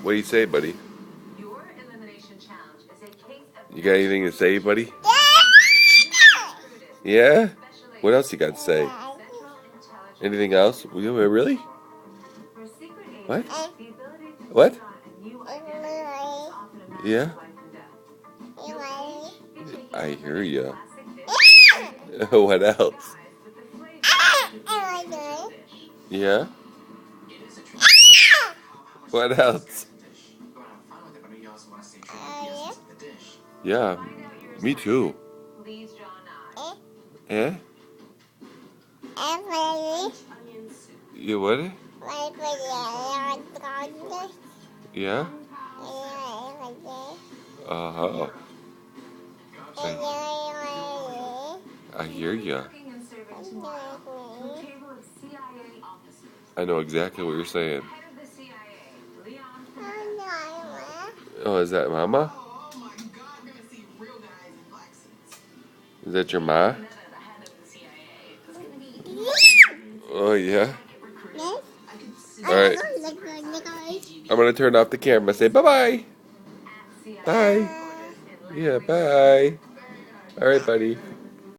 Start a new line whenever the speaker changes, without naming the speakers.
What do you say, buddy? You got anything to say, buddy? Yeah? What else you got to say? Anything else? Really? What? What? Yeah? I hear you. What else? Yeah? What else? Yeah, me too. Eh? You what? Yeah? Uh-huh. I hear you. I know exactly what you're saying. Oh, is that Mama? Is that your ma? Oh, yeah? Alright. I'm gonna turn off the camera. Say bye-bye. Bye. Yeah, bye. Alright, buddy.